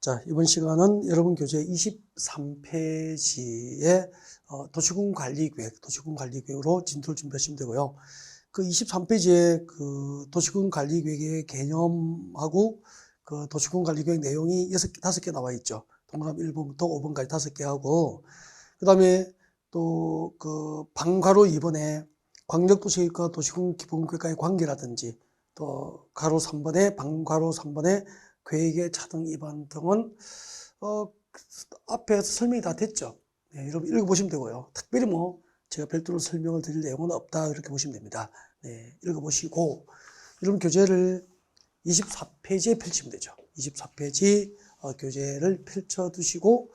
자, 이번 시간은 여러분 교재 23페이지에 도시군 관리계획, 도시군 관리계획으로 진도를 준비하시면 되고요. 그 23페이지에 그 도시군 관리계획의 개념하고 그 도시군 관리계획 내용이 5개 나와 있죠. 동그라미 1번부터 5번까지 5개 하고, 그 다음에 또 그 방괄호 2번에 광역도시계획과 도시군 기본계획과의 관계라든지, 또 가로 3번에 방괄호 3번에 계획의 차등 위반 등은 앞에서 설명이 다 됐죠. 네, 여러분 읽어보시면 되고요. 특별히 뭐 제가 별도로 설명을 드릴 내용은 없다 이렇게 보시면 됩니다. 네, 읽어보시고 여러분 교재를 24페이지에 펼치면 되죠. 24페이지 교재를 펼쳐 두시고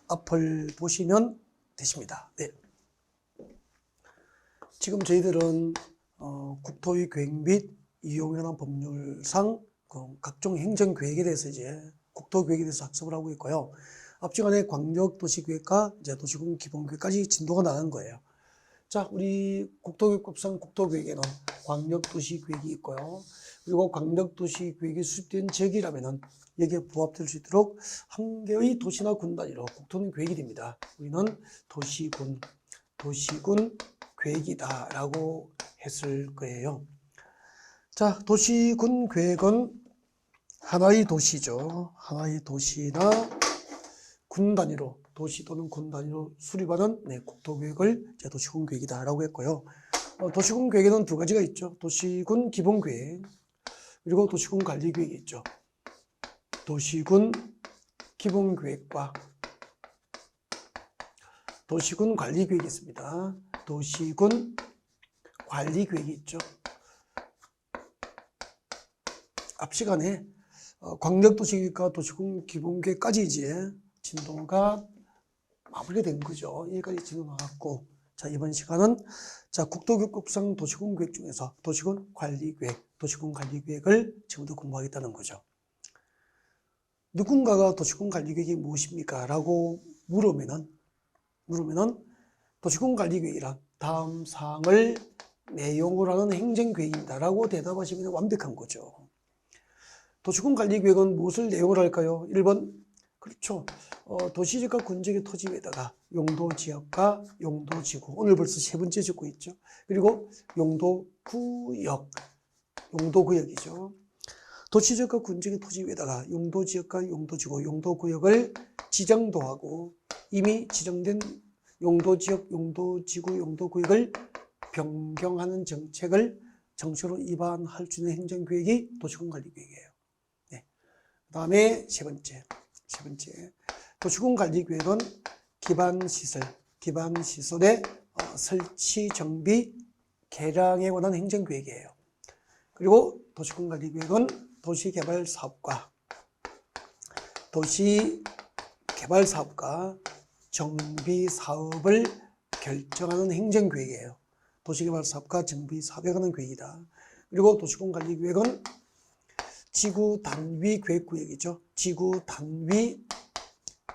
앞을 보시면 되십니다. 네. 지금 저희들은 국토의 계획 및 이용현황 법률상 각종 행정계획에 대해서 이제 국토계획에 대해서 학습을 하고 있고요. 앞시간에 광역도시계획과 이제 도시군 기본계획까지 진도가 나간 거예요. 자, 우리 국토교육법상 국토계획에는 광역도시계획이 있고요. 그리고 광역도시계획이 수립된 지역이라면은 여기에 부합될 수 있도록 한 개의 도시나 군 단위로 국토는 계획이 됩니다. 우리는 도시군 계획이다라고 했을 거예요. 자, 도시군 계획은 하나의 도시죠. 하나의 도시나 군 단위로, 도시 또는 군 단위로 수립하는 국토계획을 이제 도시군 계획이다라고 했고요. 도시군 계획에는 두 가지가 있죠. 도시군 기본계획, 그리고 도시군 관리계획이 있죠. 도시군 기본계획과 도시군 관리계획이 있습니다. 도시군 관리계획이 있죠. 앞 시간에 광역도시계획과 도시군 기본계획까지 이제 진도가 마무리가 된 거죠. 여기까지 진도 나왔고, 자, 이번 시간은 자, 국토교육법상 도시군 계획 중에서 도시군 관리계획, 도시군 관리계획을 지금부터 공부하겠다는 거죠. 누군가가 도시군 관리계획이 무엇입니까? 라고 물으면은 도시군 관리계획이란 다음 사항을 내용으로 하는 행정계획입니다. 라고 대답하시면 완벽한 거죠. 도시군 관리계획은 무엇을 내용으로 할까요? 1번, 그렇죠. 도시지역과 군지역의 토지 위에다가 용도지역과 용도지구, 오늘 벌써 3번째 적고 있죠. 그리고 용도구역, 용도구역이죠. 도시지역과 군지역의 토지 위에다가 용도지역과 용도지구, 용도구역을 지정도 하고 이미 지정된 용도지역, 용도지구, 용도구역을 변경하는 정책으로 위반할 수 있는 행정계획이 도시군 관리계획이에요. 그 다음에 세 번째, 도시군 관리계획은 기반시설의 설치, 정비, 개량에 관한 행정계획이에요. 그리고 도시군 관리계획은 도시개발사업과 정비사업을 결정하는 행정계획이에요. 도시개발사업과 정비사업에 관한 계획이다. 그리고 도시군 관리계획은 지구단위 계획구역이죠. 지구단위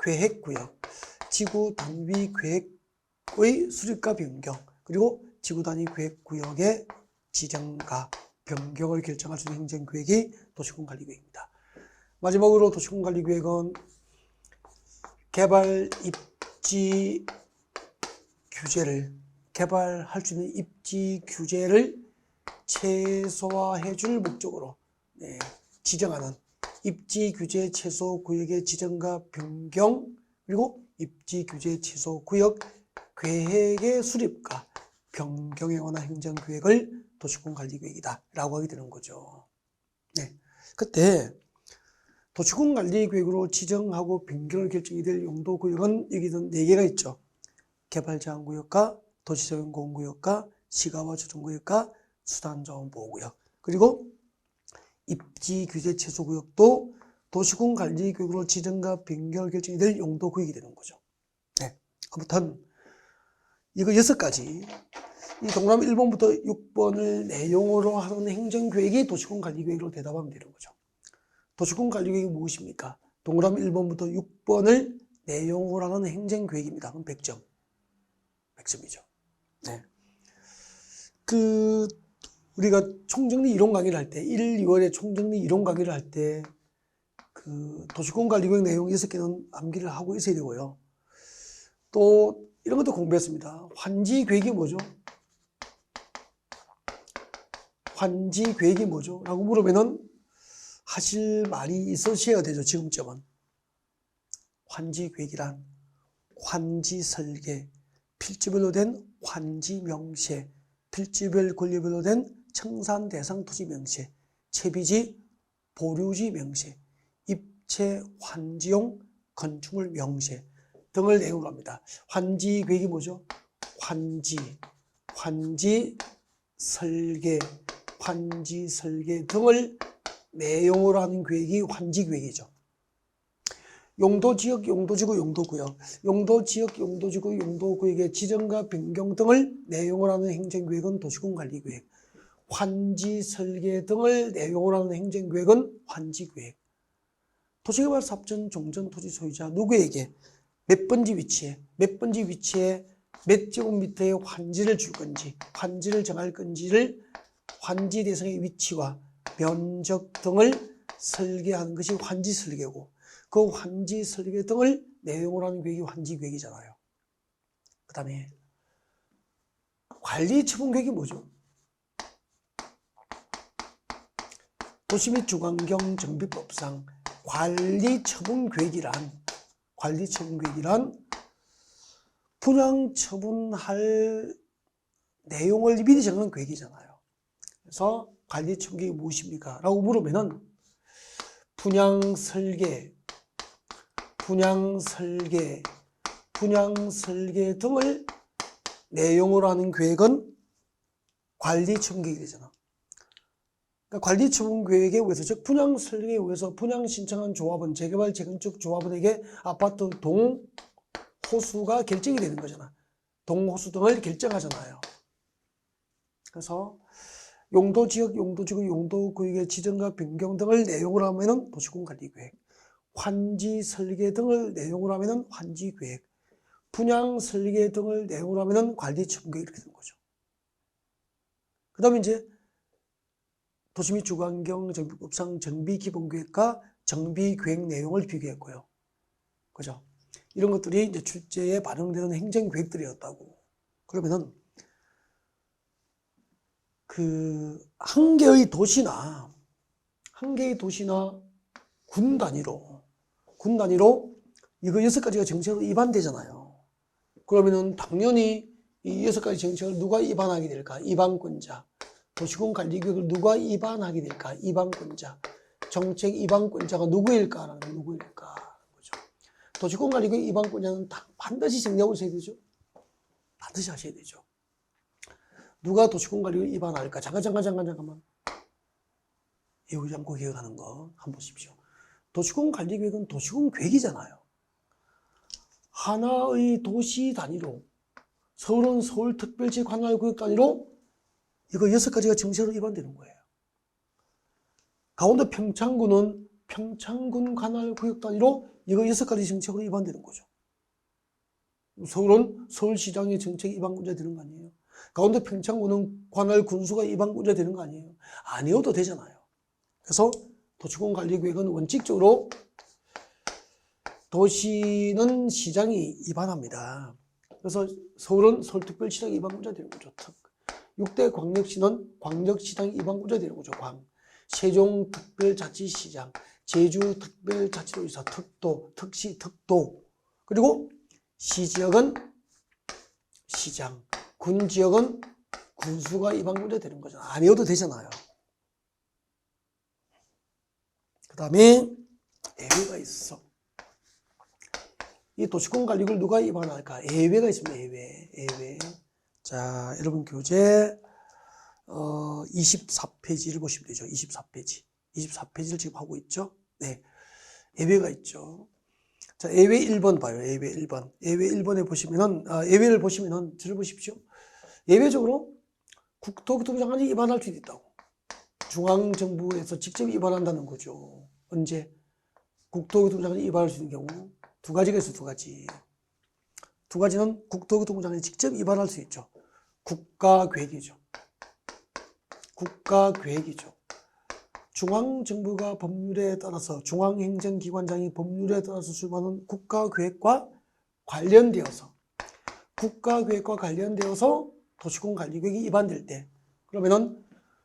계획구역, 지구단위 계획의 수립과 변경, 그리고 지구단위 계획구역의 지정과 변경을 결정할 수 있는 행정계획이 도시군 관리계획입니다. 마지막으로 도시군 관리계획은 개발 입지 규제를, 개발할 수 있는 입지 규제를 최소화해 줄 목적으로 지정하는 입지 규제 최소 구역의 지정과 변경, 그리고 입지 규제 최소 구역 계획의 수립과 변경에 관한 행정계획을 도시군 관리계획이다 라고 하게 되는 거죠. 네. 그때 도시군 관리계획으로 지정하고 변경을 결정이 될 용도구역은 여기는 4개가 있죠. 개발제한구역과 도시자원공원구역과 시가와 조정구역과 수단자원보호구역, 그리고 입지 규제 최소 구역도 도시군 관리계획으로 지정과 변경을 결정이 될 용도구역이 되는 거죠. 네. 아무튼 이거 6가지, 이 동그라미 1번부터 6번을 내용으로 하는 행정계획이 도시군 관리계획으로 대답하면 되는 거죠. 도시군 관리계획이 무엇입니까? 동그라미 1번부터 6번을 내용으로 하는 행정계획입니다. 그럼 100점이죠. 네. 우리가 총정리 이론 강의를 할 때, 1, 2월에 총정리 이론 강의를 할 때, 그 도시공간리구역 내용 6개는 암기를 하고 있어야 되고요. 또 이런 것도 공부했습니다. 환지계획이 뭐죠? 환지계획이 뭐죠? 라고 물으면은 하실 말이 있으셔야 되죠. 지금쯤은. 환지계획이란 환지설계, 필지별로 된 환지명세, 필지별 권리별로 된 청산대상 토지명세, 채비지, 보류지 명세, 입체 환지용 건축물 명세 등을 내용으로 합니다. 환지계획이 뭐죠? 환지 설계, 등을 내용으로 하는 계획이 환지계획이죠. 용도지역, 용도지구, 용도구역, 용도지역, 용도지구, 용도구역의 지정과 변경 등을 내용으로 하는 행정계획은 도시군관리계획, 환지설계 등을 내용으로 하는 행정계획은 환지계획. 도시개발사업전 종전 토지 소유자 누구에게 몇 번지 위치에 몇 제곱미터의 환지를 줄 건지, 환지를 정할 건지를 환지 대상의 위치와 면적 등을 설계하는 것이 환지설계고, 그 환지설계 등을 내용으로 하는 계획이 환지계획이잖아요. 그 다음에 관리처분계획이 뭐죠? 도시 및 주관경 정비법상 관리처분계획이란 분양처분할 내용을 미리 정하는 계획이잖아요. 그래서 관리처분계획이 무엇입니까? 라고 물으면은 분양설계 등을 내용으로 하는 계획은 관리처분계획이 되잖아. 그러니까 관리처분계획에 의해서, 즉 분양설계에 의해서 분양 신청한 조합원, 재개발, 재건축 조합원에게 아파트 동호수가 결정이 되는 거잖아. 동호수 등을 결정하잖아요. 그래서 용도지역, 용도지구, 용도구역의 지정과 변경 등을 내용으로 하면은 도시군관리계획, 환지설계 등을 내용으로 하면은 환지계획, 분양설계 등을 내용으로 하면은 관리처분계획 이렇게 되는 거죠. 그 다음에 이제 도시 및 주관경 정비법상 정비기본계획과 정비계획 내용을 비교했고요. 그죠? 이런 것들이 이제 출제에 반영되는 행정계획들이었다고. 그러면은 한 개의 도시나 군 단위로 이거 6가지가 정책으로 위반되잖아요. 그러면은 당연히 이 6가지 정책을 누가 위반하게 될까? 위반권자. 도시군관리계획을 누가 위반하게 될까? 위반권자. 정책 위반권자가 누구일까? 그죠? 도시군관리계획 위반권자는 반드시 정리하고 있어야 되죠. 반드시 하셔야 되죠. 누가 도시군관리계획 위반할까? 잠깐만. 외우지 않고 기억하는 거 한번 보십시오. 도시군관리계획은 도시군계획이잖아요. 하나의 도시 단위로, 서울은 서울특별시 관할구역 단위로 이거 6가지가 정책으로 위반되는 거예요. 강원도 평창군은 평창군 관할구역 단위로 이거 6가지 정책으로 위반되는 거죠. 서울은 서울시장의 정책 위반군자 되는 거 아니에요? 강원도 평창군은 관할군수가 위반군자 되는 거 아니에요? 아니어도 되잖아요. 그래서 도시군관리계획은 원칙적으로 도시는 시장이 위반합니다. 그래서 서울은 서울특별시장 위반군자 되는 거죠. 6대 광역시는 광역시장 위반군자 되는 거죠. 세종특별자치시장, 제주특별자치도지사, 특도, 특시, 특도. 그리고 시지역은 시장, 군지역은 군수가 위반군자 되는 거죠. 아니어도 되잖아요. 그 다음에 예외가 있어. 이 도시군관리계획을 누가 위반할까? 예외가 있습니다. 예외. 자, 여러분 교재 24페이지를 보시면 되죠. 24페이지를 지금 하고 있죠. 네, 예외가 있죠. 자, 예외 1번 봐요. 예외 1번에 보시면은 예외를 보시면은 들어보십시오. 예외적으로 국토교통부 장관이 위반할 수도 있다고. 중앙정부에서 직접 위반한다는 거죠. 언제? 국토교통부 장관이 위반할 수 있는 경우 두 가지가 있어요. 두 가지는 국토교통부 장관이 직접 위반할 수 있죠. 국가계획이죠. 중앙정부가 법률에 따라서 중앙행정기관장이 법률에 따라서 수립하는 국가계획과 관련되어서 도시공관리계획이 위반될 때 그러면은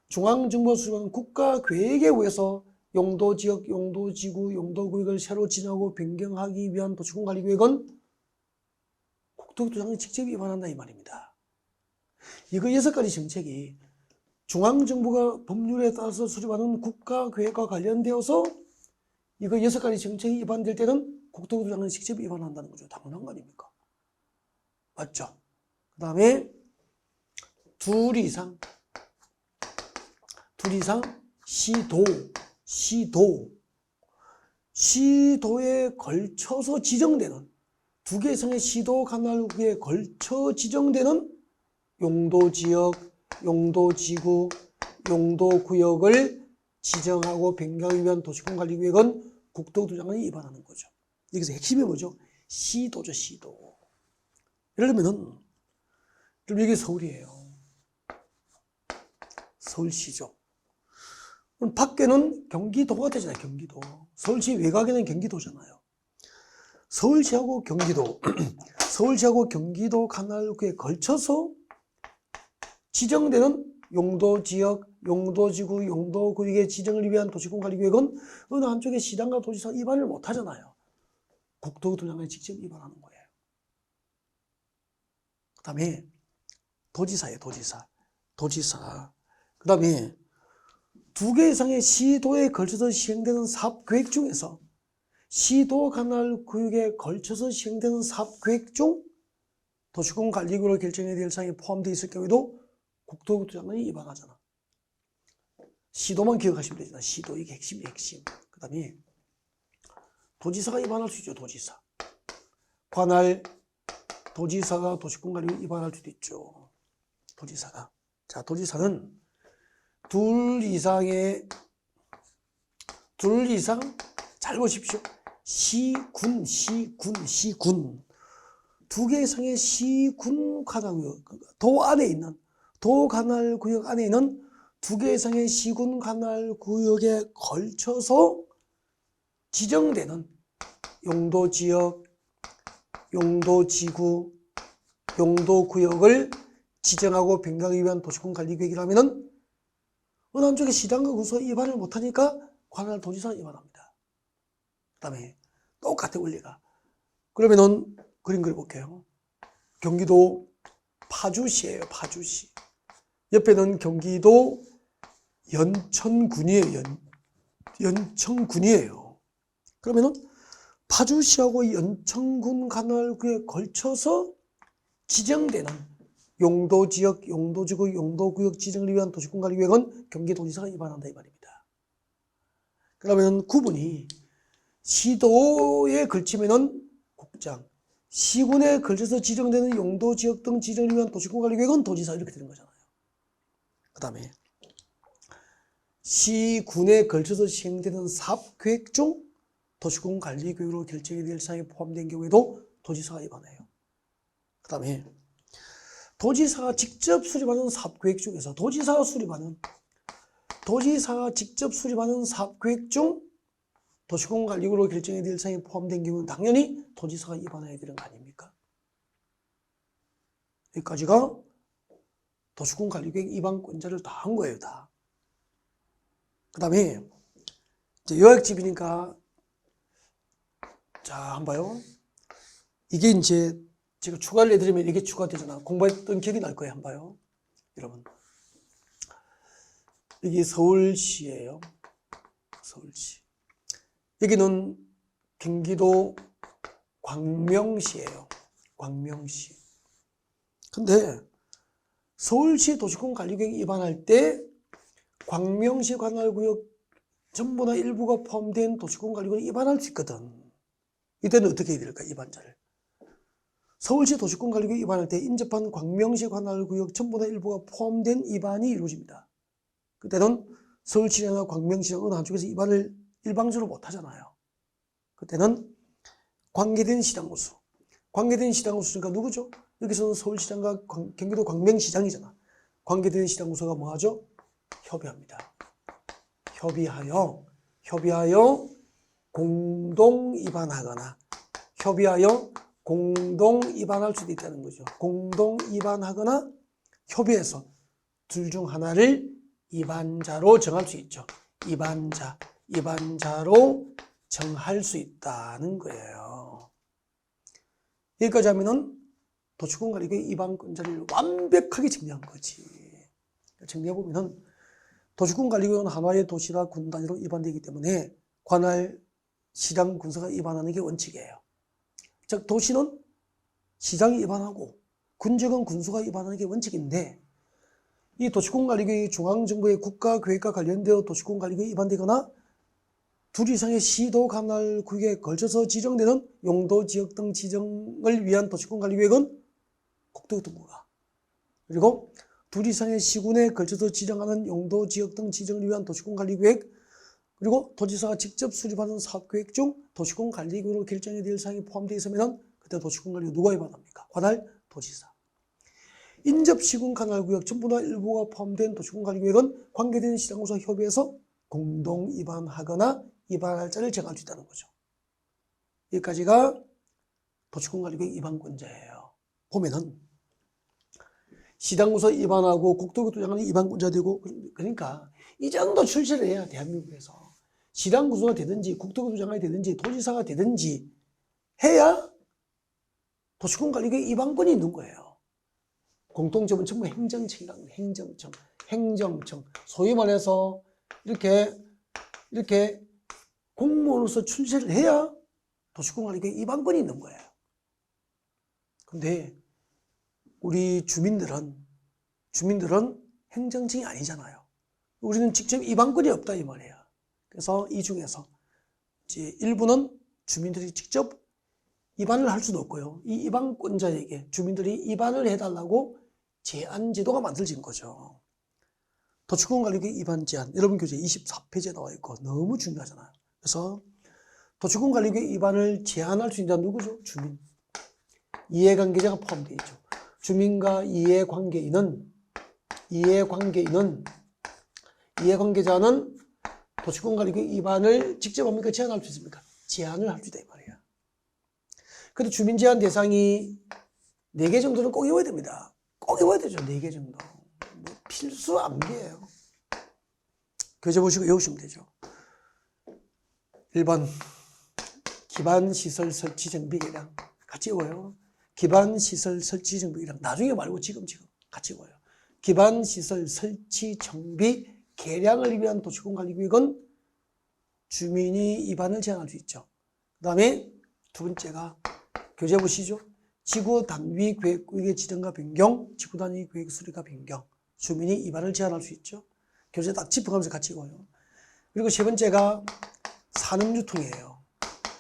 중앙정부가 수립하는 국가계획에 의해서 용도지역, 용도지구, 용도구역을 새로 지정하고 변경하기 위한 도시공관리계획은 국토교통부장이 직접 위반한다 이 말입니다. 이거 6가지 정책이 중앙정부가 법률에 따라서 수립하는 국가계획과 관련되어서 이거 6가지 정책이 위반될 때는 국토교통부장이 직접 위반한다는 거죠. 당연한 거 아닙니까? 맞죠? 그 다음에 둘 이상 시도에 걸쳐서 지정되는 2개 이상의 시도 관할구에 걸쳐 지정되는 용도지역, 용도지구, 용도구역을 지정하고 변경하기 위한 도시공관리계획은 국토교통부장이 위반하는 거죠. 여기서 핵심이 뭐죠? 시도죠, 시도. 예를 들면은 여기 서울이에요. 서울시죠. 그럼 밖에는 경기도가 되잖아요, 경기도. 서울시 외곽에는 경기도잖아요. 서울시하고 경기도 관할구에 걸쳐서 지정되는 용도지역, 용도지구, 용도구역의 지정을 위한 도시공관리계획은 어느 한쪽의 시장과 도지사가 위반을 못하잖아요. 국토교통부장이 직접 위반하는 거예요. 그 다음에 도지사예요, 도지사. 그 다음에 2개 이상의 시도에 걸쳐서 시행되는 사업계획 중에서 시도 관할구역에 걸쳐서 시행되는 사업계획 중 도시공관리구역으로 결정해야 될 사항이 포함되어 있을 경우에도 국토교통부장이 위반하잖아. 시도만 기억하시면 되잖아. 시도 이게 핵심이야, 핵심. 그 다음에 도지사가 위반할 수 있죠. 도지사. 도지사가 도시공관리구역 위반할 수도 있죠. 도지사가. 자, 도지사는 둘 이상 잘 보십시오. 시군 2개 이상의 시군 관할구역, 도 관할구역 안에 있는 2개 이상의 시군 관할구역에 걸쳐서 지정되는 용도지역, 용도지구, 용도구역을 지정하고 변경하기 위한 도시공관리계획이라면은 어느 한쪽에 시장과 구서 위반을 못하니까 관할도지사가 위반합니다. 그 다음에 똑같은 원리가. 그러면은 그림 그려볼게요. 경기도 파주시예요. 파주시. 옆에는 경기도 연천군이에요. 연천군이에요. 그러면은 파주시하고 연천군 관할구에 걸쳐서 지정되는 용도지역, 용도지구, 용도구역 지정을 위한 도시공관리계획은 경기도지사가 위반한다 이 말입니다. 그러면 구분이 시도에 걸치면은 국장, 시군에 걸쳐서 지정되는 용도지역 등 지정을 위한 도시공관리계획은 도지사 이렇게 되는 거잖아요. 그 다음에 시군에 걸쳐서 시행되는 사업계획 중 도시공관리계획으로 결정이 될 사항이 포함된 경우에도 도지사가 위반해요. 그 다음에 도지사가 직접 수립하는 사업계획 중에서 도지사가 직접 수립하는 사업계획 중 도시공관리구역으로 결정이 될 사항이 포함된 경우는 당연히 도지사가 위반해야 되는 거 아닙니까? 여기까지가 도시공관리계획 위반권자를 다 한 거예요, 다. 그 다음에 이제 요약집이니까 자, 한번 봐요. 이게 이제 제가 추가를 해드리면 이게 추가되잖아. 공부했던 기억이 날 거예요. 한번 봐요. 여러분. 여기 서울시예요. 서울시. 여기는 경기도 광명시예요. 광명시. 근데 서울시 도시공관리계획 위반할 때 광명시 관할구역 전부나 일부가 포함된 도시공관리구역 위반할 수 있거든. 이때는 어떻게 해야 될까? 위반자를. 서울시 도시공관리구역 위반할 때 인접한 광명시 관할구역 전부나 일부가 포함된 위반이 이루어집니다. 그때는 서울시나 광명시나 어느 한쪽에서 위반을 일방적으로 못하잖아요. 그때는 관계된 시장구수. 관계된 시장구수니까 누구죠? 여기서는 서울시장과 경기도 광명시장이잖아. 관계된 시장구수가 뭐하죠? 협의합니다. 협의하여 공동 입안하거나 협의하여 공동 입안할 수도 있다는 거죠. 공동 입안하거나 협의해서 둘 중 하나를 입안자로 정할 수 있죠. 입안자로 정할 수 있다는 거예요. 여기까지 하면은 도시군관리구의 입안권자를 완벽하게 정리한 거지. 정리해보면은 도시군관리구는 하나의 도시나 군 단위로 입안되기 때문에 관할 시장 군서가 입안하는 게 원칙이에요. 즉 도시는 시장이 입안하고 군직은 군수가 입안하는 게 원칙인데 이 도시군관리구의 중앙정부의 국가계획과 관련되어 도시군관리구에 입안되거나 둘 이상의 시도 관할 구역에 걸쳐서 지정되는 용도 지역 등 지정을 위한 도시군관리계획은 국토교통부가 그리고 둘 이상의 시군에 걸쳐서 지정하는 용도 지역 등 지정을 위한 도시군관리계획 그리고 도지사가 직접 수립하는 사업계획 중 도시군관리계획으로 결정이 될 사항이 포함되어 있으면 그때 도시군관리계획 누가 입안합니까? 관할 도지사. 인접시군 관할구역 전부나 일부가 포함된 도시군관리계획은 관계된 시장구와 협의해서 공동 입안하거나 입안할 자를 정할 수 있다는 거죠. 여기까지가 도시군관리계획 입안권자예요. 보면은 시장구서 입안하고 국토교통장관이 입안권자 되고 그러니까 이 정도 출시를 해야 대한민국에서 시장구서가 되든지 국토교통장관이 되든지 도지사가 되든지 해야 도시군관리계획 입안권이 있는 거예요. 공통점은 전부 행정청이라는 행정청. 소위 말해서 이렇게 공무원으로서 출세를 해야 도시군관리계획 입안권이 있는 거예요. 근데 우리 주민들은 행정청이 아니잖아요. 우리는 직접 입안권이 없다 이 말이에요. 그래서 이 중에서 이제 일부는 주민들이 직접 입안을 할 수도 없고요. 이 입안권자에게 주민들이 입안을 해달라고 제한 제도가 만들어진 거죠. 도시군관리계획 입안 제한, 여러분 교재 24페이지에 나와 있고 너무 중요하잖아요. 그래서 도시군관리계획 입안을 제한할 수 있는 누구죠? 주민. 이해관계자가 포함되어 있죠. 주민과 이해관계자는 도시군관리계획 입안을 직접 합니까? 제한할 수 있습니까? 제한을 할 수 있다 이 말이야. 근데 주민 제한 대상이 4개 정도는 꼭 외워야 됩니다. 꼭 외워야 되죠. 4개 정도. 뭐 필수 암기예요. 교재 보시고 외우시면 되죠. 1번 기반시설 설치 정비 계량 같이 외워요. 기반시설 설치 정비 계량 나중에 말고 지금 같이 외워요. 기반시설 설치 정비 계량을 위한 도시군관리계획은 주민이 입안을 제한할 수 있죠. 그 다음에 두 번째가 교재 보시죠. 지구단위 계획구역의 지정과 변경, 지구단위 계획 수립과 변경. 주민이 입안을 제한할 수 있죠. 교재 딱 짚어가면서 같이 읽어요. 그리고 세 번째가 산업유통이에요.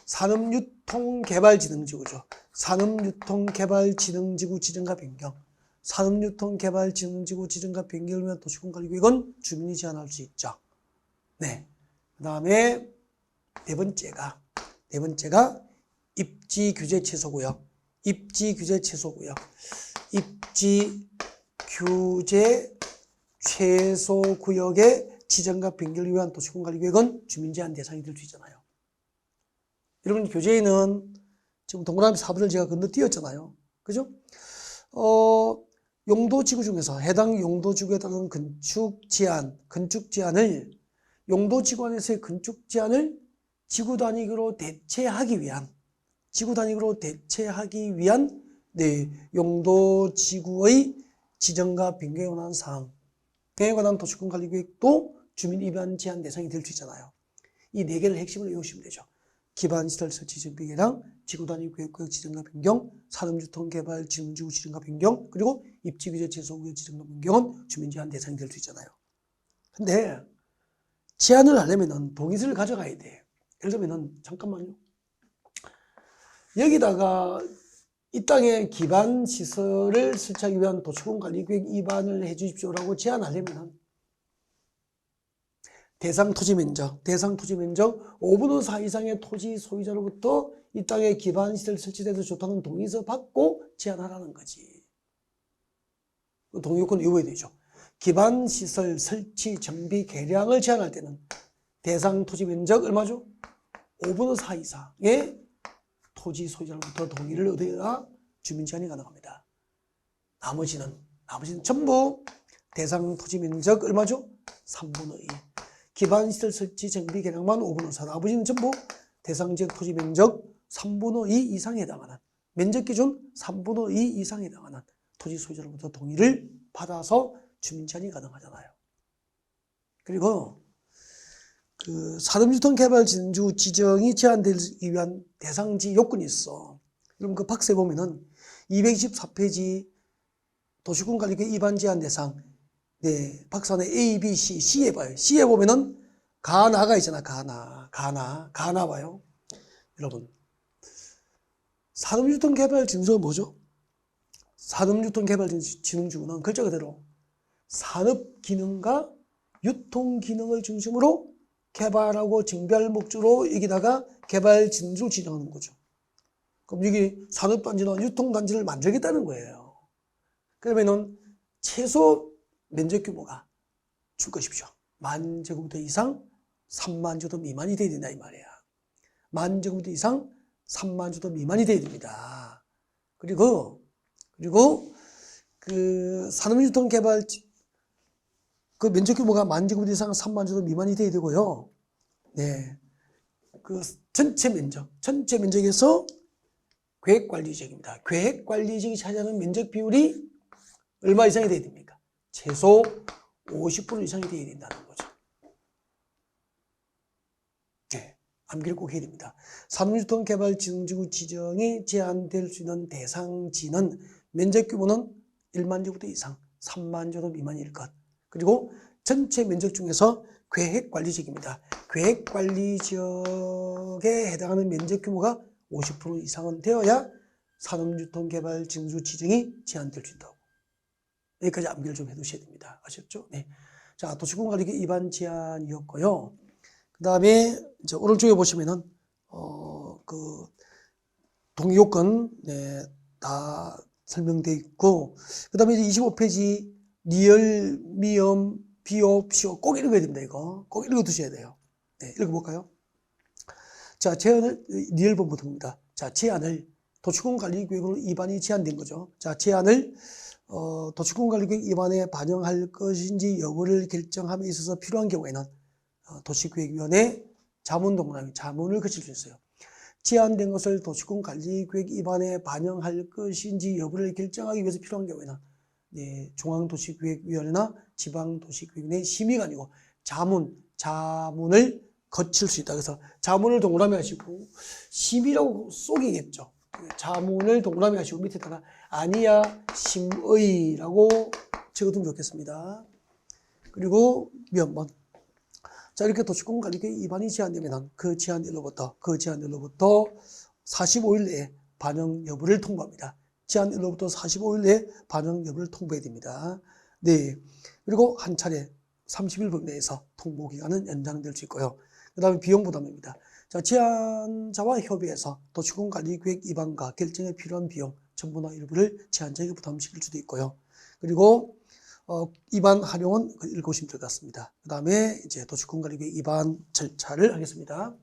산업유통개발진흥지구죠. 산업유통개발진흥지구 지정과 변경. 산업유통개발진흥지구 지정과 변경을 위한 도시군관리계획은 주민이 제한할 수 있죠. 네. 그 다음에 네 번째가 입지규제 최소구역. 입지규제 최소구역의 지정과 변경을 위한 도시군관리계획은 주민 제한 대상이 될 수 있잖아요. 여러분 교재에는 지금 동그라미 4번을 제가 건너뛰었잖아요. 그죠? 용도지구 중에서 해당 용도지구에 따른 건축제한을 용도지구 안에서의 건축제한을 지구단위로 대체하기 위한 용도지구의 지정과 변경에 관한 사항에 관한 도시군관리계획도 주민 입안 제한 대상이 될 수 있잖아요. 이 4개를 핵심을 외우시면 되죠. 기반시설 설치 정비계량, 지구단위 계획구역 지정과 변경, 산업유통개발 진흥지구 지정과 변경, 그리고 입지규제 최소구역 지정과 변경은 주민 제한 대상이 될 수 있잖아요. 근데 제한을 하려면 동의서를 가져가야 돼. 예를 들면 잠깐만요. 여기다가 이 땅에 기반시설을 설치하기 위한 도시군관리계획 입안을 해주십시오라고 제안하려면 대상 토지 면적 5분의 4 이상의 토지 소유자로부터 이 땅에 기반시설 설치돼도 좋다는 동의서 받고 제안하라는 거지. 동의 요건 외워야 되죠. 기반시설 설치 정비 계량을 제한할 때는 대상 토지 면적 얼마죠? 5분의 4 이상의 토지 소유자로부터 동의를 얻어야 주민 제한이 가능합니다. 나머지는 전부 대상 토지 면적 얼마죠? 3분의 2. 기반시설 설치 정비 개량만 5분의 4. 나머지는 전부 대상 지역 토지 면적 3분의 2 이상에 해당하는, 면적 기준 3분의 2 이상에 해당하는 토지 소유자로부터 동의를 받아서 주민 제한이 가능하잖아요. 그리고 그 산업유통개발진주 지정이 제한되기 위한 대상지 요건이 있어. 그럼 그 박스에 보면은 224페이지 도시군관리계획 위반 제한 대상, 네, 박스 안에 A, B, C, C에 봐요. C에 보면은 가나가 있잖아. 가나 봐요. 여러분, 산업유통개발진주가 뭐죠? 산업유통개발진흥주는 글자 그대로 산업기능과 유통기능을 중심으로 개발하고 정비할 목적으로 여기다가 개발진주를 지정하는 거죠. 그럼 여기 산업단지나 유통단지를 만들겠다는 거예요. 그러면은 최소 면적 규모가 줄 것이죠. 10,000제곱미터 이상 30,000제곱미터 미만이 돼야 된다 이 말이야. 10,000제곱미터 이상 30,000제곱미터 미만이 돼야 됩니다. 그리고 그 산업유통개발 그 면적 규모가 10,000제곱미터 이상 30,000제곱미터 미만이 돼야 되고요. 네, 그 전체 면적에서 계획관리지역입니다. 계획관리지역이 차지하는 면적 비율이 얼마 이상이 돼야 됩니까? 최소 50% 이상이 돼야 된다는 거죠. 네, 암기를 꼭 해야 됩니다. 산업유통개발진흥지구 지정이 제한될 수 있는 대상지는 면적 규모는 10,000제곱미터 이상 30,000제곱미터 미만일 것. 그리고 전체 면적 중에서 계획관리지역입니다. 계획관리지역에 해당하는 면적 규모가 50% 이상은 되어야 산업유통개발진흥지구 지정이 제한될 수 있다고. 여기까지 암기를 좀 해두셔야 됩니다. 아셨죠? 네. 자, 도시군관리계획 위반 제한이었고요. 그 다음에 이제 오른쪽에 보시면은 그 동의요건 네, 다 설명되어 있고, 그 다음에 이제 25페이지 리얼, 미음, 비오, 시오 꼭 읽어야 됩니다. 이거 꼭 읽어두셔야 돼요. 네, 읽어볼까요? 자, 제한을 리얼 본부입니다. 자, 제한을 도시군관리계획으로 위반이 제한된 거죠. 자, 제한을 도시군관리계획 위반에 반영할 것인지 여부를 결정함에 있어서 필요한 경우에는 도시계획위원회 자문을 거칠 수 있어요. 제한된 것을 도시군관리계획 위반에 반영할 것인지 여부를 결정하기 위해서 필요한 경우에는 네, 중앙도시계획위원회나 지방도시계획위원회 심의가 아니고 자문을 거칠 수 있다. 그래서 자문을 동그라미 하시고 심의라고 쏘기겠죠. 자문을 동그라미 하시고 밑에다가 아니야 심의라고 적어두면 좋겠습니다. 그리고 미연번. 자, 이렇게 도시군관리계획 위반이 제한되면 그 제한일로부터 45일 내에 반영 여부를 통보합니다. 제한일로부터 45일 내에 반영 여부를 통보해야 됩니다. 네. 그리고 한 차례 30일 내에서 통보 기간은 연장될 수 있고요. 그 다음에 비용 부담입니다. 자, 제한자와 협의해서 도시군관리계획 위반과 결정에 필요한 비용 전부나 일부를 제한자에게 부담시킬 수도 있고요. 그리고 위반 활용은 읽으시면 될 것 같습니다. 그 다음에 이제 도시군관리계획 위반 절차를 하겠습니다.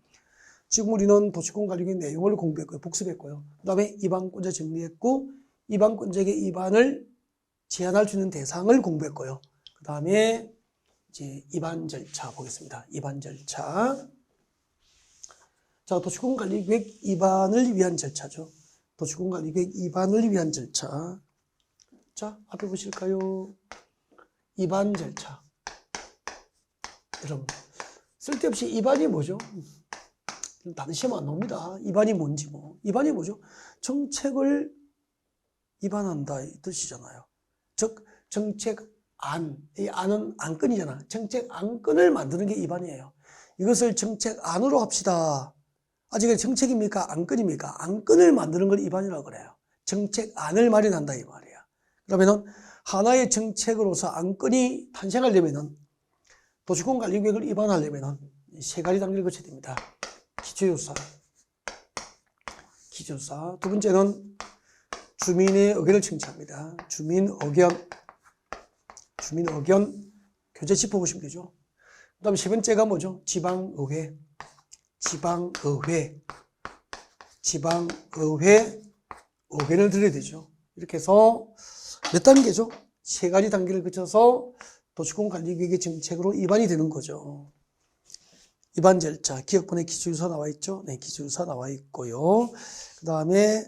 지금 우리는 도시군관리계획 내용을 공부했고요. 복습했고요. 그 다음에 위반권자 정리했고, 위반권자에게 위반을 제한할 수 있는 대상을 공부했고요. 그 다음에 이제 위반 절차 보겠습니다. 위반 절차. 자, 도시군관리계획 위반을 위한 절차죠. 도시군관리계획 위반을 위한 절차. 자, 앞에 보실까요? 위반 절차. 여러분, 쓸데없이 위반이 뭐죠? 다른 시험 안 나옵니다. 위반이 뭔지 뭐. 위반이 뭐죠? 정책을 위반한다 이 뜻이잖아요. 즉, 정책안, 이 안은 안건이잖아. 정책 안건을 만드는 게 위반이에요. 이것을 정책안으로 합시다. 아직은 정책입니까? 안건입니까? 안건을 만드는 걸 위반이라고 그래요. 정책안을 마련한다 이 말이야. 그러면은 하나의 정책으로서 안건이 탄생하려면은 도시군관리계획을 위반하려면은 세 가지 단계를 거쳐야 됩니다. 기초조사. 두 번째는 주민의 의견을 청취합니다. 주민 의견 교재 짚어보시면 되죠. 다음에 세 번째가 뭐죠? 지방의회. 의견을 들어야 되죠. 이렇게 해서 몇 단계죠? 세 가지 단계를 거쳐서 도시공관리계획의 정책으로 입안이 되는 거죠. 입안 절차, 기업번의 기초유서 나와 있죠? 네, 기초유서 나와 있고요. 그 다음에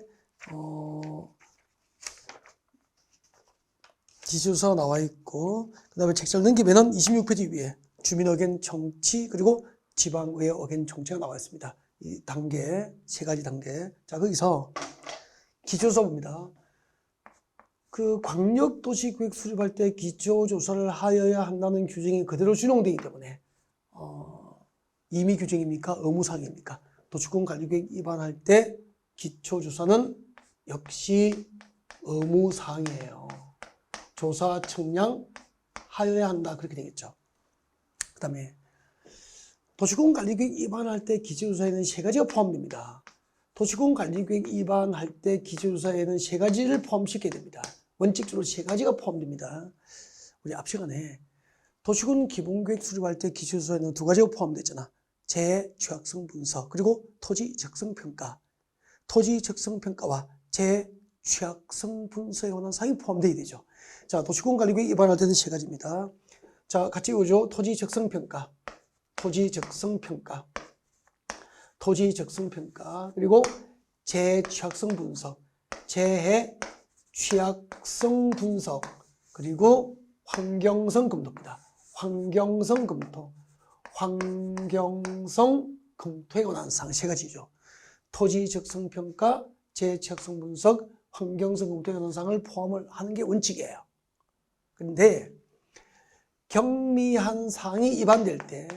기초유서 나와 있고, 그 다음에 책자를 넘기면은 26페이지 위에 주민의견 청취 그리고 지방의회 의견 청취가 나와 있습니다. 이 단계, 세 가지 단계. 자, 거기서 기초조사 봅니다. 그 광역도시계획 수립할 때 기초조사를 하여야 한다는 규정이 그대로 준용되기 때문에 임의 규정입니까? 의무사항입니까? 도시공관리계획 위반할 때 기초조사는 역시 의무사항이에요. 조사 청량 하여야 한다 그렇게 되겠죠. 그 다음에 도시공관리계획 위반할 때 기초조사에는 세 가지가 포함됩니다. 도시공관리계획 위반할 때 기초조사에는 세 가지를 포함시켜야 됩니다. 원칙적으로 세 가지가 포함됩니다. 우리 앞 시간에 도시군 기본계획 수립할 때 기초조사에는 두 가지가 포함됐잖아. 재해 취약성 분석 그리고 토지 적성평가. 토지 적성평가와 재해 취약성 분석에 관한 사항이 포함되어야 되죠. 자, 도시공관리계획 위반할 때는 세 가지입니다. 자, 같이 보죠. 토지 적성평가, 그리고 재해 취약성 분석, 그리고 환경성 검토입니다. 환경성 검토에 관한 사항 세 가지죠. 토지 적성평가, 재해 취약성 분석, 환경성 검토에 관한 사항을 포함을 하는 게 원칙이에요. 그런데 경미한 사항이 위반될 때,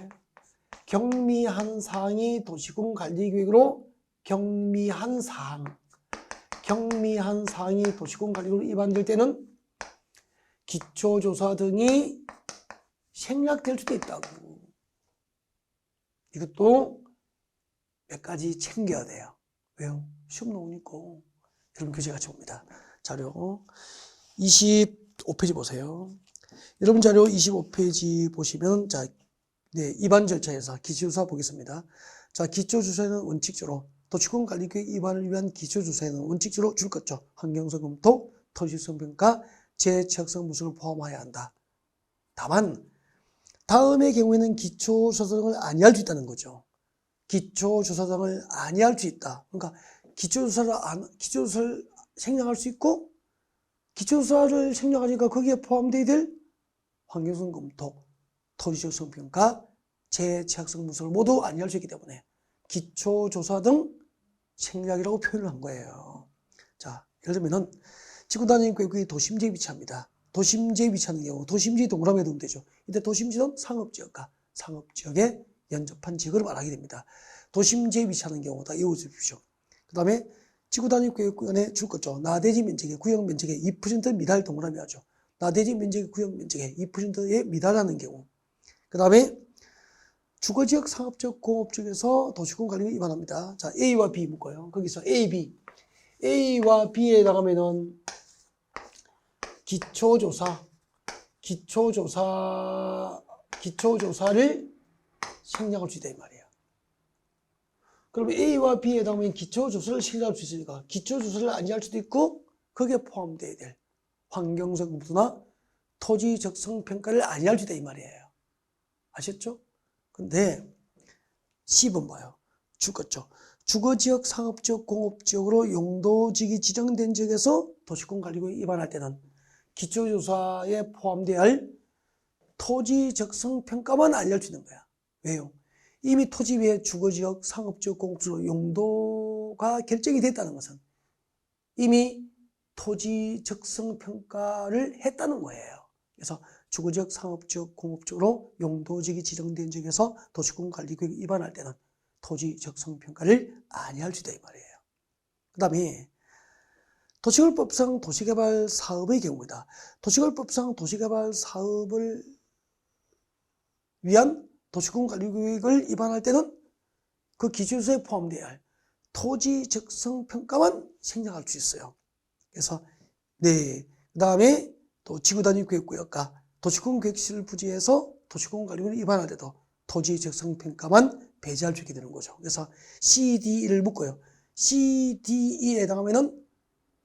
경미한 사항이 도시군관리계획으로 경미한 사항이 도시군관리계획으로 위반될 때는 기초조사 등이 생략될 수도 있다고. 이것도 몇 가지 챙겨야 돼요. 왜요? 시험 나오니까. 여러분 교재 같이 봅니다. 자료 25페이지 보세요. 여러분 자료 25페이지 보시면 자, 네, 위반 절차에서 기초조사 보겠습니다. 자, 기초조사에는 원칙적으로 도시군관리계획 위반을 위한 기초조사에는 원칙적으로 줄 것죠. 환경성 검토, 토지성 평가, 재해 취약성 분석을 포함해야 한다. 다만 다음의 경우에는 기초조사 등을 아니할 수 있다는 거죠. 기초조사 등을 아니할 수 있다. 그러니까 기초조사를 생략할 수 있고 기초조사를 생략하니까 거기에 포함되어야 될 환경성 검토, 토지적 평가, 재해 취약성 분석을 모두 아니할 수 있기 때문에 기초조사 등 생략이라고 표현을 한 거예요. 자, 예를 들면은 지구단위 계획이 도심지에 위치합니다. 도심지에 위치하는 경우 도심지 동그라미에 두면 되죠. 이때 도심지는 상업지역과 상업지역에 연접한 지역을 말하게 됩니다. 도심지에 위치하는 경우 다 외워주십시오. 그 다음에 지구단위 계획구간에 줄 것죠. 나대지 면적의 구역 면적의 2% 미달 동그라미 하죠. 나대지 면적의 구역 면적의 2%에 미달하는 경우. 그 다음에 주거지역, 상업지역, 공업지역에서 도시군관리계획 위반합니다. 자, A와 B 묶어요. 거기서 A, B. A와 B에 나가면은 기초조사를 생략할 수 있다 이 말이에요. 그러면 A와 B에 나가면 기초조사를 생략할 수 있으니까 기초조사를 아니할 수도 있고 거기에 포함되어야 될 환경성 검토나 토지 적성 평가를 아니할 수 있다 이 말이에요. 아셨죠? 근데 C번 봐요. 죽었죠. 주거지역, 상업지역, 공업지역으로 용도지역이 지정된 지역에서 도시군관리계획 위반할 때는 기초조사에 포함되어야 할 토지 적성 평가만 알려줄 수 있는 거야. 왜요? 이미 토지 위에 주거지역, 상업지역, 공업지역으로 용도가 결정이 됐다는 것은 이미 토지 적성 평가를 했다는 거예요. 그래서 주거지역, 상업지역, 공업지역으로 용도지역이 지정된 지역에서 도시군관리계획 위반할 때는 토지 적성 평가를 아니할 수 있다 이 말이에요. 그 다음에 도시개발법상 도시개발 사업의 경우입니다. 도시개발법상 도시개발 사업을 위한 도시군관리계획을 위반할 때는 그 기초조사에 포함되어야 할 토지 적성 평가만 생략할 수 있어요. 그래서 네, 그 다음에 또 지구단위 계획구역과 도시군 계획시를 부지해서 도시군관리계획을 위반할 때도 토지 적성평가만 배제할 수 있게 되는 거죠. 그래서 CDE를 묶어요. CDE에 해당하면은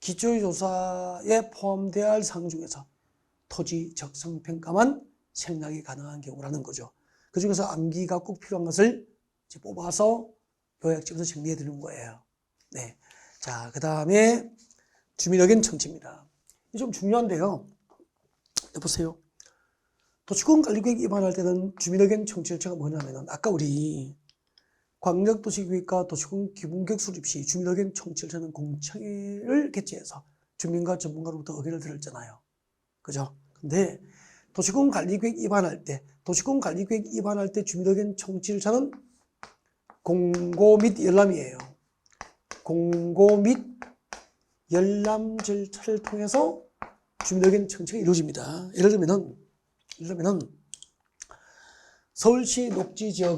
기초조사에 포함되어야 할 사항 중에서 토지 적성평가만 생략이 가능한 경우라는 거죠. 그 중에서 암기가 꼭 필요한 것을 이제 뽑아서 요약집에서 정리해 드리는 거예요. 네. 자, 그 다음에 주민의견 청취입니다. 이게 좀 중요한데요. 여보세요. 도시권관리계획 위반할 때는 주민의견 청취 절차가 뭐냐면은 아까 우리 광역도시계획과 도시권 기본계획 수립 시 주민의견 청취 절차는 공청회를 개최해서 주민과 전문가로부터 의견을 들었잖아요. 그죠? 근데 도시권관리계획 위반할 때 주민의견 청취 절차는 공고 및 열람이에요. 공고 및 열람 절차를 통해서 주민의견 청취가 이루어집니다. 예를 들면은 서울시 녹지 지역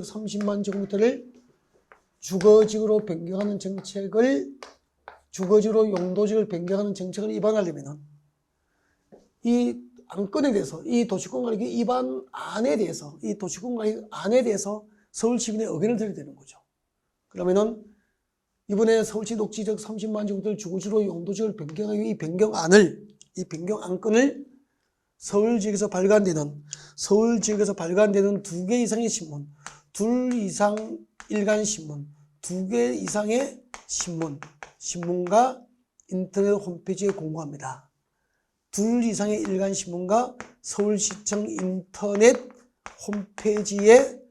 30만 제곱미터를 주거지구로 변경하는 주거지로 용도지를 변경하는 정책을 위반하려면은 이 안건에 대해서 이 도시권관리계획 위반안에 대해서 서울 시민의 의견을 들어야 되는 거죠. 그러면은 이번에 서울시 녹지 지역 30만 제곱미터 주거지로 용도지를 변경하기 위해 이 변경안건을 서울 지역에서 발간되는 2개 이상의 신문, 둘 이상 일간 신문, 2개 이상의 신문과 인터넷 홈페이지에 공고합니다. 둘 이상의 일간 신문과 서울시청 인터넷 홈페이지에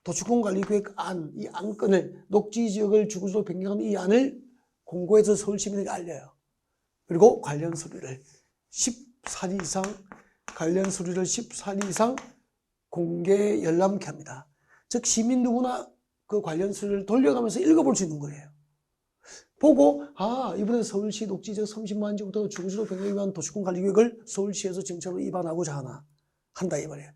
도시권관리계획안, 이 안건을 녹지지역을 주거지로 변경하는 이 안을 공고해서 서울시민에게 알려요. 그리고 관련 서류를 14일 이상 공개 열람케 합니다. 즉 시민 누구나 그 관련 서류를 돌려가면서 읽어볼 수 있는 거예요. 보고 이번에 서울시 녹지지역 30만 제곱미터 주거지로 변경하기 위한 도시권관리계획을 서울시에서 정책으로 위반하고자 한다 이 말이에요.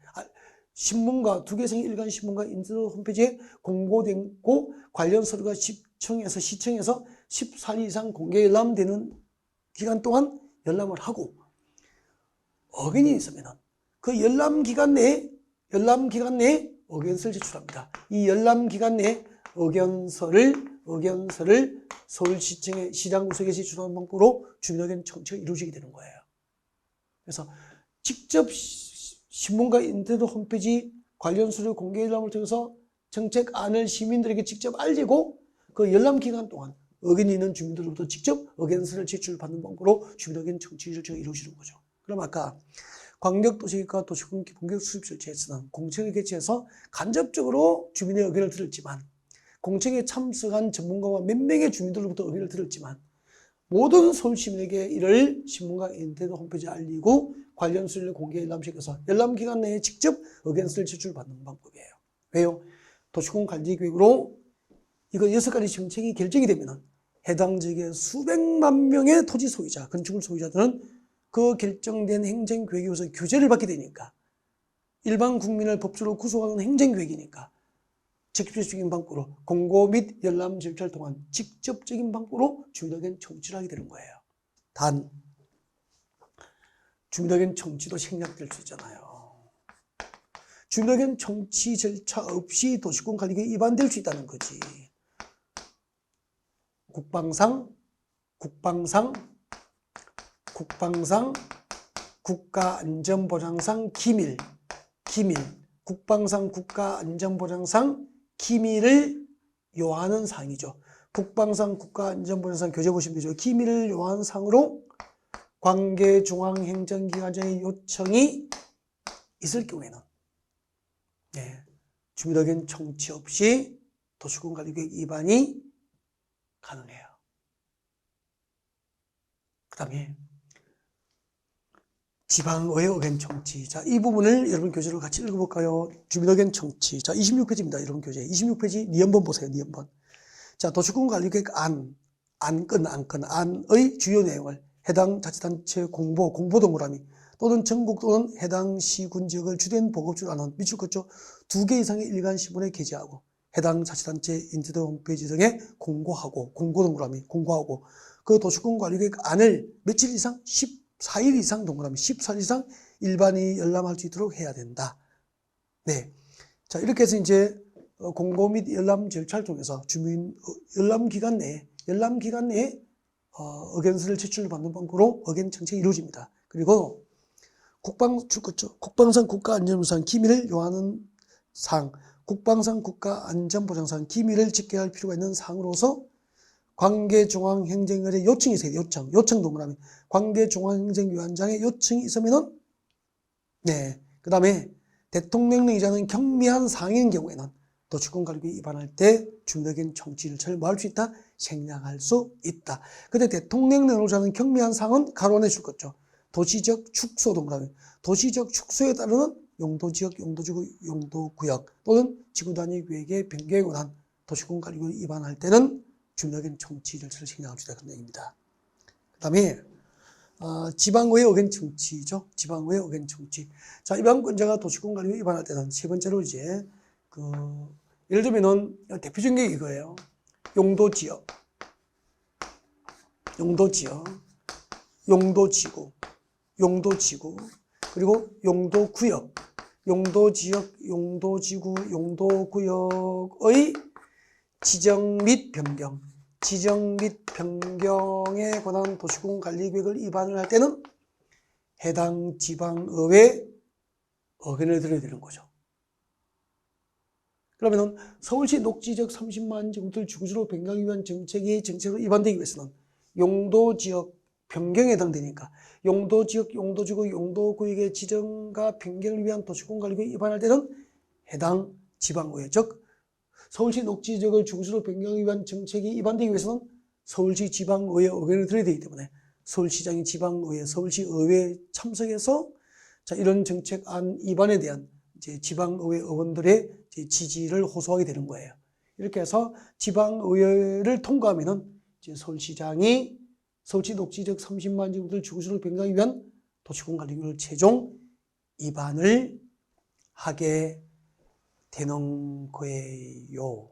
신문과 2개 이상의 일간 신문과 인터넷 홈페이지에 공고되고 관련 서류가 시청에서 14일 이상 공개 열람되는 기간 동안 열람을 하고 의견이 있으면 그 열람 기간 내에 의견서를 제출합니다. 이 열람 기간 내에 의견서를 서울시청의 시장구석에 제출하는 방법으로 주민의견 청취가 이루어지게 되는 거예요. 그래서 직접 신문과 인터넷 홈페이지 관련 서류 공개 열람을 통해서 정책안을 시민들에게 직접 알리고 그 열람 기간 동안 의견이 있는 주민들로부터 직접 의견서를 제출받는 방법으로 주민의견 청취 절차가 이루어지는 거죠. 그럼 아까 광역도시계획과 도시권 기본계획 수립 절차에서는 공청회 개최해서 간접적으로 주민의 의견을 들었지만 공청회에 참석한 전문가와 몇 명의 주민들로부터 의견을 들었지만 모든 서울 시민에게 이를 신문과 인터넷 홈페이지에 알리고 관련 서류를 공개 열람시켜서 열람 기간 내에 직접 의견서를 제출받는 방법이에요. 왜요? 도시권관리계획으로 이거 6가지 정책이 결정이 되면 해당 지역의 수백만 명의 토지 소유자, 건축물 소유자들은 그 결정된 행정계획에 의해서 규제를 받게 되니까 일반 국민을 법적으로 구속하는 행정계획이니까 직접적인 방법으로 공고 및 열람 절차를 통한 직접적인 방법으로 주민의견 청취를 하게 되는 거예요. 단 주민의견 청취도 생략될 수 있잖아요. 주민의견 청취 절차 없이 도시권관리계획 위반될 수 있다는 거지. 국방상 국가안전보장상 기밀 국방상 국가안전보장상 기밀을 요하는 사항이죠. 국방상 국가안전보장상 교재 보시면 되죠. 기밀을 요하는 사항으로 관계중앙행정기관장의 요청이 있을 경우에는 주민의견 청취 없이 도시권관리계획 위반이 가능해요. 그 다음에 지방의회 의견 청취. 자, 이 부분을 여러분 교재로 같이 읽어볼까요? 주민의견 청취. 자, 26페이지입니다. 여러분 교재. 26페이지 니은번 보세요. 니은번. 자, 도시권관리계획 안의 주요 내용을 해당 자치단체 공보 동그라미 또는 전국 또는 해당 시군 지역을 주된 보급지로 하는 밑줄 긋죠. 2개 이상의 일간 신문에 게재하고 해당 자치단체 인터넷 홈페이지 등에 공고 동그라미 공고하고 그 도시군 관리계획 안을 며칠 이상? 14일 이상 동그라미 14일 이상 일반이 열람할 수 있도록 해야 된다. 네. 자, 이렇게 해서 이제 공고 및 열람 절차를 통해서 주민 열람 기간 내에 의견서를 제출받는 방법으로 의견 청취가 이루어집니다. 그리고 국방상 국가안전보장 기밀을 요하는 사항, 국방상 국가안전보장상 기밀을 지켜야 할 필요가 있는 사항으로서 관계중앙행정위원회 요청이 있어요. 요청 동그라미. 관계중앙행정위원장의 요청이 있으면은 네. 그 다음에 대통령령이라는 경미한 사항인 경우에는 도시군관리계획 위반할 때 주민의견 청취 절차를 뭐 할 수 있다? 생략할 수 있다. 근데 대통령령으로는 경미한 사항은 가로 안에 줄 거죠. 도시적 축소 동그라미. 도시적 축소에 따르는 용도지역, 용도지구, 용도구역 또는 지구단위 계획의 변경에 관한 도시군관리계획 위반할 때는 주민의견 청취 절차를 생략할 수 있다는 얘기입니다. 그 다음에 지방의회 의견 청취죠. 지방의회 의견 청취. 자, 위반권자가 도시군관리계획 위반할 때는 세 번째로 이제 예를 들면은 대표적인 게 이거예요. 용도지역, 용도지구, 그리고 용도구역, 용도지역, 용도지구, 용도구역의 지정 및 변경에 관한 도시군관리계획을 위반을 할 때는 해당 지방의회 의견을 들어야 되는 거죠. 그러면은 서울시 녹지적 30만 제곱미터 주거지로 변경하기 위한 정책을 위반되기 위해서는 용도지역 변경에 해당되니까 용도지역, 용도지구, 용도구역의 지정과 변경을 위한 도시군관리계획 위반할 때는 해당 지방의회, 즉 서울시 녹지지역을 주거지로 변경하기 위한 정책이 위반되기 위해서는 서울시 지방의회 의견을 들어야 되기 때문에 서울시장이 지방의회, 서울시의회에 참석해서 자, 이런 정책안 위반에 대한 이제 지방의회 의원들의 지지를 호소하게 되는 거예요. 이렇게 해서 지방의회를 통과하면은 이제 서울시장이 서울시 녹지적 30만 제곱미터 주거지로 변경하기 위한 도시군관리계획을 최종 위반을 하게 되는 거예요.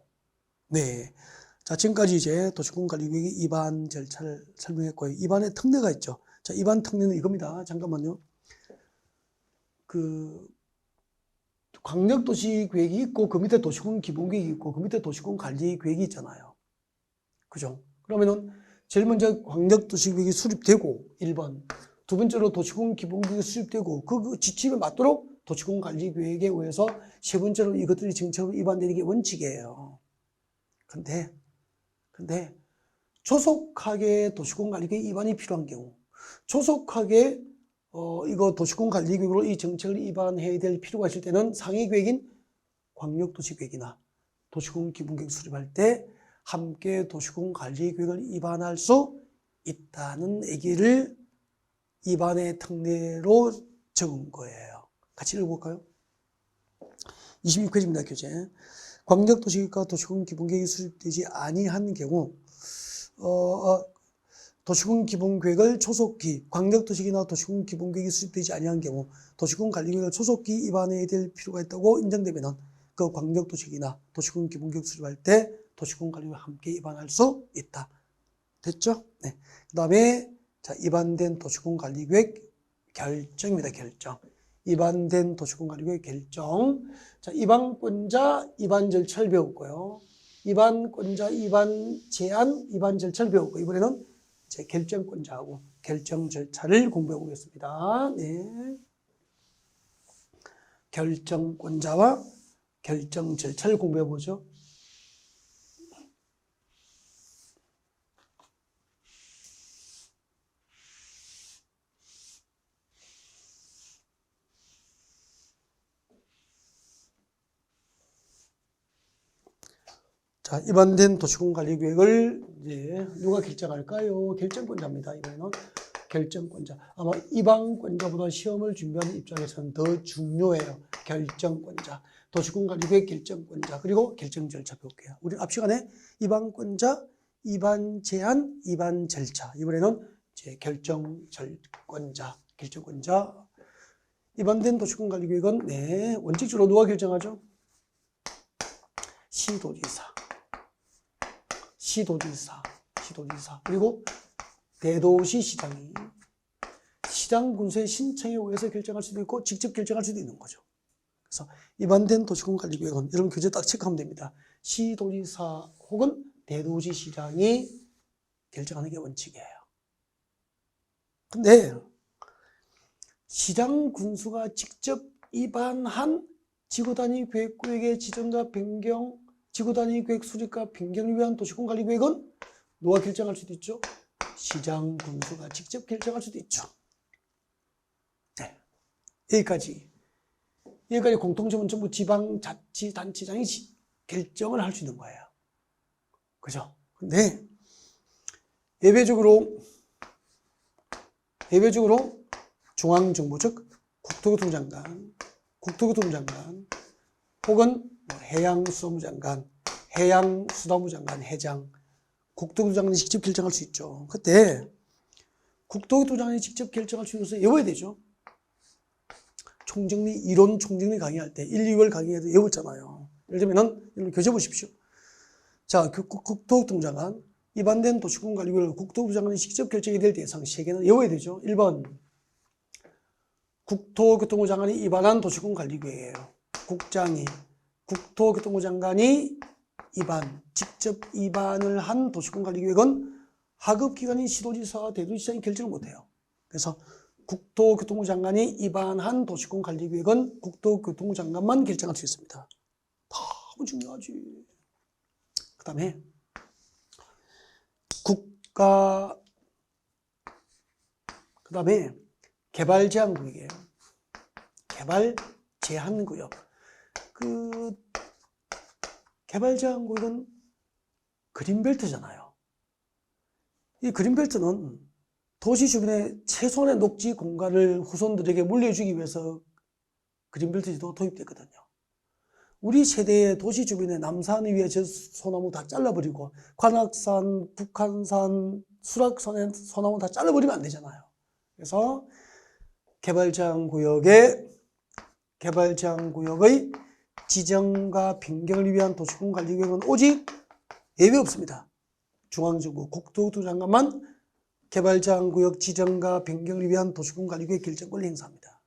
네. 자, 지금까지 이제 도시군관리계획 위반 절차를 설명했고요. 위반의 특례가 있죠. 자, 위반 특례는 이겁니다. 잠깐만요. 광역도시계획이 있고 그 밑에 도시군 기본계획이 있고 그 밑에 도시군 관리계획이 있잖아요. 그죠? 그러면은 제일 먼저 광역도시계획이 수립되고 1번, 두 번째로 도시군 기본계획이 수립되고 그 지침에 맞도록 도시군 관리계획에 의해서 세 번째로 이것들이 정책으로 위반되는 게 원칙이에요. 근데 조속하게 도시군 관리계획 위반이 필요한 경우, 조속하게 이거 도시군 관리계획으로 이 정책을 위반해야 될 필요가 있을 때는 상위 계획인 광역도시계획이나 도시군 기본계획 수립할 때 함께 도시군 관리계획을 위반할 수 있다는 얘기를 위반의 특례로 적은 거예요. 같이 읽어볼까요? 26페이지입니다. 교재. 광역도시계획과 도시군 기본계획이 수립되지 아니한 경우 도시군 기본계획을 초속기, 광역도시계획이나 도시군 기본계획이 수립되지 아니한 경우 도시군 관리계획을 초속기 위반해야 될 필요가 있다고 인정되면 그 광역도시계획이나 도시군 기본계획 수립할 때 도시군 관리계획을 함께 위반할 수 있다. 됐죠? 네. 그 다음에 자, 위반된 도시군 관리계획 결정입니다. 결정. 위반된 도시군 관리계획 결정. 자, 위반권자 위반 절차를 배웠고요. 위반권자 위반 제한 위반 절차를 배웠고 이번에는 제 결정권자하고 결정 절차를 공부해 보겠습니다. 네. 결정권자와 결정 절차를 공부해 보죠. 자, 위반된 도시군 관리 계획을 이제 누가 결정할까요? 결정권자입니다. 이번에는 결정권자. 아마 위반권자보다 시험을 준비하는 입장에서는 더 중요해요. 결정권자. 도시군 관리 계획 결정권자. 그리고 결정 절차 배울게요. 우리 앞 시간에 위반권자, 위반 제한, 위반 절차. 이번에는 이제 결정권자. 위반된 도시군 관리 계획은 네, 원칙적으로 누가 결정하죠? 시도지사. 그리고 대도시 시장이 시장 군수의 신청에 의해서 결정할 수도 있고 직접 결정할 수도 있는 거죠. 그래서 입안된 도시군관리계획은 여러분 교재 딱 체크하면 됩니다. 시도지사 혹은 대도시시장이 결정하는 게 원칙이에요. 근데 시장 군수가 직접 입안한 지구단위 계획구역의 지정과 변경, 지구단위 계획 수립과 변경을 위한 도시군관리계획은 누가 결정할 수도 있죠? 시장 군수가 직접 결정할 수도 있죠. 네. 여기까지 공통점은 전부 지방자치단체장이 결정을 할 수 있는 거예요. 그죠? 근데 예외적으로 중앙정부 즉 국토교통장관 혹은 해양수산부 장관, 해양수산부 장관, 회장, 국토교통장관이 직접 결정할 수 있죠. 그때 국토교통장관이 직접 결정할 수 있어서 외워야 되죠. 이론 총정리 강의할 때 1, 2월 강의에도 외웠잖아요. 예를 들면은 여러분 교재 보십시오. 자, 국토교통장관 입안된 도시군관리계획을 국토부 장관이 직접 결정이 될 대상 3개는 외워야 되죠. 1번 국토교통부 장관이 입안한 도시군관리계획이에요. 국장이 국토교통부 장관이 직접 입안을 한 도시군관리계획은 하급기관인 시도지사와 대도시장이 결정을 못해요. 그래서 국토교통부 장관이 입안한 도시군관리계획은 국토교통부 장관만 결정할 수 있습니다. 너무 중요하지. 그 다음에 개발제한구역이에요. 개발제한구역. 개발제한구역은 그린벨트잖아요. 이 그린벨트는 도시 주변의 최소한의 녹지 공간을 후손들에게 물려주기 위해서 그린벨트 지도가 도입됐거든요. 우리 세대의 도시 주변의 남산 위에 저 소나무 다 잘라버리고 관악산, 북한산, 수락산의 소나무 다 잘라버리면 안 되잖아요. 그래서 개발제한구역의 지정과 변경을 위한 도시군관리계획은 오직 예외 없습니다. 중앙정부 국토교통부 장관만 개발제한구역 지정과 변경을 위한 도시군관리계획 결정권을 행사합니다.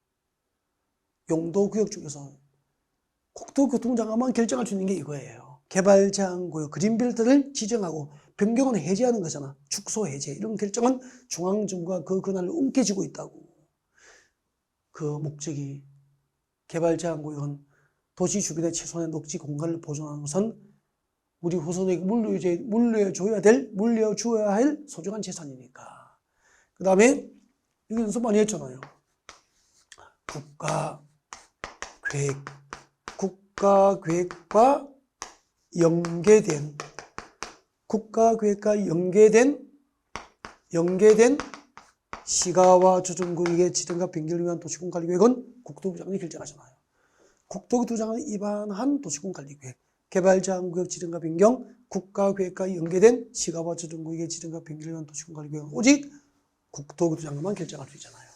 용도구역 중에서 국토교통부 장관만 결정할 수 있는 게 이거예요. 개발제한구역 그린벨트를 지정하고 변경은 해제하는 거잖아. 축소 해제 이런 결정은 중앙정부가 그 권한을 움켜쥐고 있다고. 그 목적이 개발제한구역은 도시 주변의 최소한의 녹지 공간을 보존하는 것은 우리 후손에게 물려줘야 할 소중한 재산이니까. 그 다음에 이거 연습 많이 했잖아요. 국가계획과 연계된 시가와 조정구역의 지정과 변경을 위한 도시군관리계획은 국토부 장관이 결정하잖아요. 국토교통부 장관이 입안한 도시군관리계획, 개발제한구역 지정과 변경, 국가계획과 연계된 시가와 조정구역의 지정과 변경을 위한 도시군관리계획은 오직 국토교통부 장관만 결정할 수 있잖아요.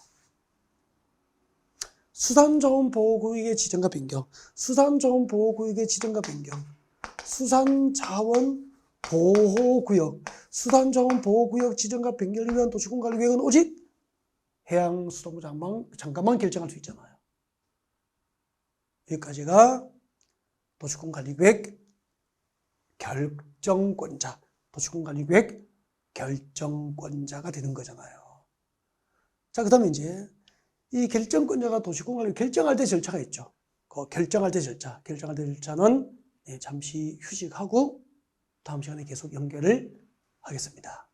수산자원보호구역의 지정과 변경, 수산자원보호구역의 지정과 변경, 수산자원보호구역 지정과 변경을 위한 도시군관리계획은 오직 해양수산부 장관만 결정할 수 있잖아요. 여기까지가 도시군관리계획 결정권자가 되는 거잖아요. 자, 그 다음에 이제 이 결정권자가 도시군관리계획 결정할 때 절차가 있죠. 그 결정할 때 절차는 잠시 휴식하고 다음 시간에 계속 연결을 하겠습니다.